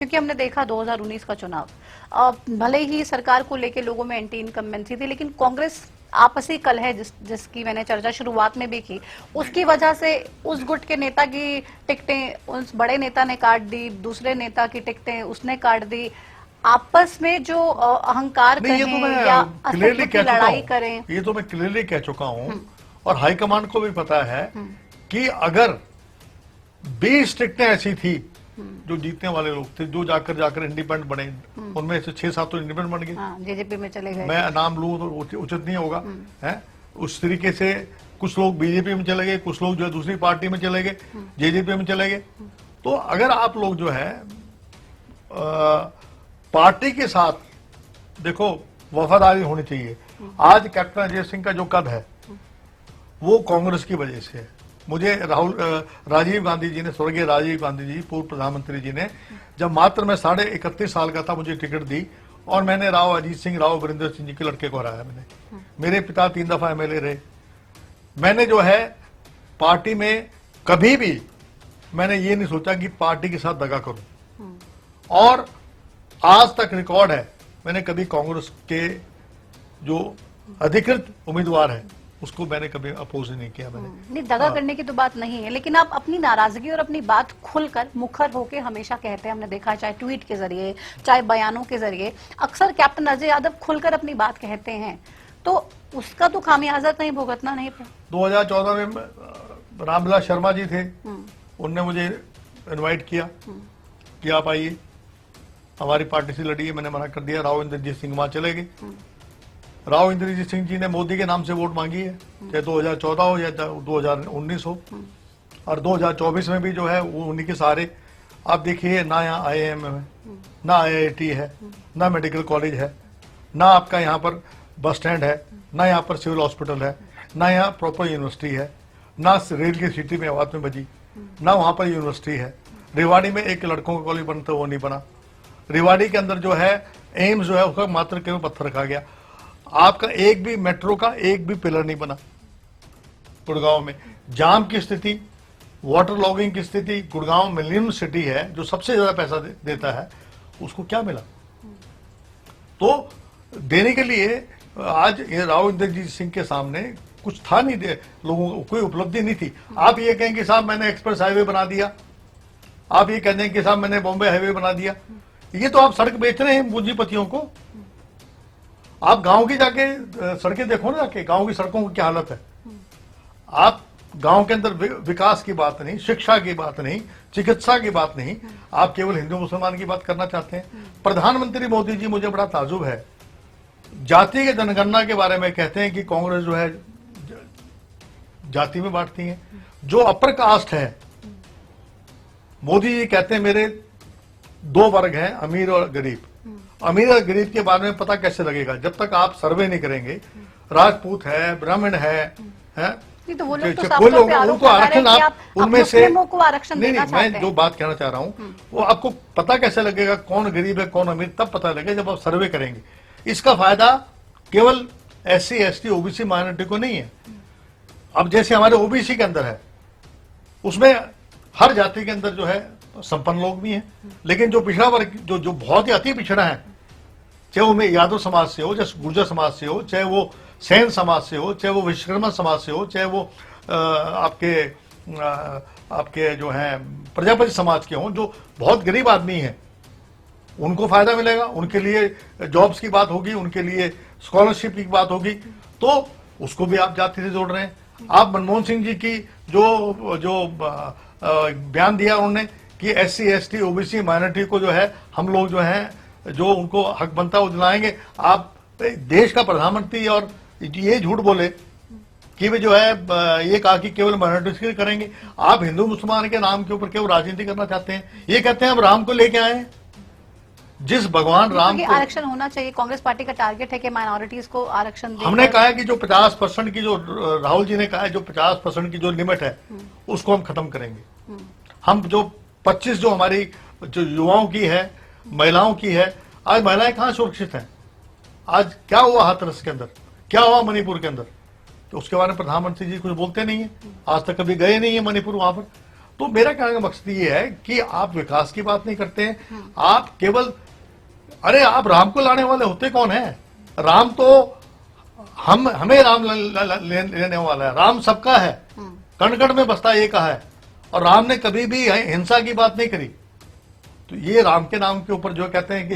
क्योंकि हमने देखा 2019 का चुनाव, भले ही सरकार को लेके लोगों में एंटी इनकम्बेंसी थी, लेकिन कांग्रेस आपसी कलह जिसकी मैंने चर्चा शुरुआत में भी की, उसकी वजह से उस गुट के नेता की टिकटें उस बड़े नेता ने काट दी, दूसरे नेता की टिकटें उसने काट दी। आपस में जो अहंकार करें या अस्तित्व की लड़ाई करें, ये तो मैं क्लियरली कह चुका हूं और हाईकमांड को भी पता है कि अगर 20 टिकटें ऐसी थी जो जीतने वाले लोग थे, जो जाकर इंडिपेंडेंट बने, उनमें से 6-7 तो इंडिपेंडेंट बन गए, जेजेपी में चले गए। मैं नाम लूं तो उचित नहीं होगा, है उस तरीके से। कुछ लोग बीजेपी में चले गए, कुछ लोग जो है दूसरी पार्टी में चले गए, जेजेपी में चले गए। तो अगर आप लोग जो है पार्टी के साथ देखो, वफादारी होनी चाहिए। आज कैप्टन अजय सिंह का जो कद है वो कांग्रेस की वजह से है। मुझे राजीव गांधी जी ने, स्वर्गीय राजीव गांधी जी पूर्व प्रधानमंत्री जी ने, जब मात्र मैं 31.5 साल का था, मुझे टिकट दी और मैंने राव अजीत सिंह, राव वीरेंद्र सिंह जी के लड़के को हराया। मेरे पिता 3 दफा एमएलए रहे। मैंने जो है पार्टी में कभी भी मैंने ये नहीं सोचा कि पार्टी के साथ दगा करूं, और आज तक रिकॉर्ड है, मैंने कभी कांग्रेस के जो अधिकृत उम्मीदवार है उसको मैंने कभी अपोज नहीं किया। मैंने नहीं, दगा करने की तो बात नहीं है, लेकिन आप अपनी नाराजगी और अपनी बात खुलकर मुखर होके हमेशा कहते हैं। हमने देखा चाहे ट्वीट के जरिए, चाहे बयानों के जरिए, अक्सर कैप्टन अजय यादव खुलकर अपनी बात कहते हैं, तो उसका तो खामियाजा कहीं भुगतना नहीं पड़ा। 2014 में रामविलास शर्मा जी थे, उनने मुझे इनवाइट किया कि आप आइए, हमारी पार्टी से लड़िए। मैंने मना कर दिया। राव इंद्रजीत सिंह वहां चले गए। राव इंद्रजीत सिंह जी ने मोदी के नाम से वोट मांगी है, चाहे 2014 हो या 2019 हो, और 2024 में भी जो है वो उन्हीं के सहारे। आप देखिए, ना यहाँ IIM है, ना IIT है, ना मेडिकल कॉलेज है, ना आपका यहाँ पर बस स्टैंड है, ना यहाँ पर सिविल हॉस्पिटल है, ना यहाँ प्रॉपर यूनिवर्सिटी है, ना रेल की सिटी में आवाज में बजी, ना वहां पर यूनिवर्सिटी है। रेवाड़ी में एक लड़कों का कॉलेज बनता, वो नहीं बना। रेवाड़ी के अंदर जो है एम्स जो है उसका मात्र केवल पत्थर रखा गया। आपका एक भी मेट्रो का एक भी पिलर नहीं बना। गुड़गांव में जाम की स्थिति, वाटर लॉगिंग की स्थिति, गुड़गांव मिलियन सिटी है जो सबसे ज्यादा पैसा देता है, उसको क्या मिला? तो देने के लिए आज ये राव इंद्रजीत सिंह के सामने कुछ था नहीं, लोगों को कोई उपलब्धि नहीं थी। आप ये कहें कि साहब मैंने एक्सप्रेस हाईवे बना दिया, आप ये कह दें कि साहब मैंने बॉम्बे हाईवे बना दिया, ये तो आप सड़क बेच रहे हैं पूंजीपतियों को। आप गांव की जाके सड़कें देखो ना, जाके गांव की सड़कों की क्या हालत है। आप गांव के अंदर विकास की बात नहीं, शिक्षा की बात नहीं, चिकित्सा की बात नहीं, आप केवल हिंदू मुसलमान की बात करना चाहते हैं। प्रधानमंत्री मोदी जी, मुझे बड़ा ताजुब है, जाति के जनगणना के बारे में कहते हैं कि कांग्रेस जो है जाति में बांटती है। जो अपर कास्ट है, मोदी जी कहते हैं मेरे 2 वर्ग हैं, अमीर और गरीब। अमीर और गरीब के बारे में पता कैसे लगेगा जब तक आप सर्वे नहीं करेंगे। राजपूत है, ब्राह्मण है, तो वो लोग तो कोई लोग उनको आरक्षण आप उनमें से नहीं, मैं जो बात कहना चाह रहा हूं वो आपको पता कैसे लगेगा कौन गरीब है कौन अमीर, तब पता लगेगा जब आप सर्वे करेंगे। इसका फायदा केवल SC ST OBC माइनॉरिटी को नहीं है। अब जैसे हमारे OBC के अंदर है, उसमें हर जाति के अंदर जो है संपन्न लोग भी हैं, लेकिन जो पिछड़ा वर्ग जो बहुत ही अति पिछड़ा है, चाहे वो यादव समाज से हो, चाहे गुर्जर समाज से हो, चाहे वो सेन समाज से हो, चाहे वो विश्वकर्मा समाज से हो, चाहे वो आपके जो है प्रजापति समाज के हों, जो बहुत गरीब आदमी हैं, उनको फायदा मिलेगा। उनके लिए जॉब्स की बात होगी, उनके लिए स्कॉलरशिप की बात होगी, तो उसको भी आप जाति से जोड़ रहे हैं। आप मनमोहन सिंह जी की जो बयान दिया उन्होंने कि SC ST OBC माइनॉरिटी को जो है हम लोग जो है जो उनको हक बनता है वो दिलाएंगे। आप देश का प्रधानमंत्री और ये झूठ बोले कि वे जो है ये कहा कि केवल माइनॉरिटी करेंगे। आप हिंदू मुसलमान के नाम के ऊपर केवल राजनीति करना चाहते हैं। ये कहते हैं हम राम को लेके आए, जिस भगवान राम को आरक्षण होना चाहिए। कांग्रेस पार्टी का टारगेट है कि माइनॉरिटीज को आरक्षण दें। हमने कहा है कि जो 50% की, जो राहुल जी ने कहा है जो 50% की जो लिमिट है उसको हम खत्म करेंगे। हम जो 25 जो हमारी जो युवाओं की है, महिलाओं की है, आज महिलाएं कहां सुरक्षित हैं? आज क्या हुआ हाथरस के अंदर, क्या हुआ मणिपुर के अंदर, तो उसके बारे में प्रधानमंत्री जी कुछ बोलते नहीं है। आज तक कभी गए नहीं है मणिपुर, वहां पर तो मेरा कहने का मकसद ये है कि आप विकास की बात नहीं करते हैं, आप केवल, अरे आप राम को लाने वाले होते कौन है? राम तो हमें राम लेने वाला है। राम सबका है, कण कण में बसता एक है, और राम ने कभी भी हिंसा की बात नहीं करी। तो ये राम के नाम के ऊपर जो कहते हैं कि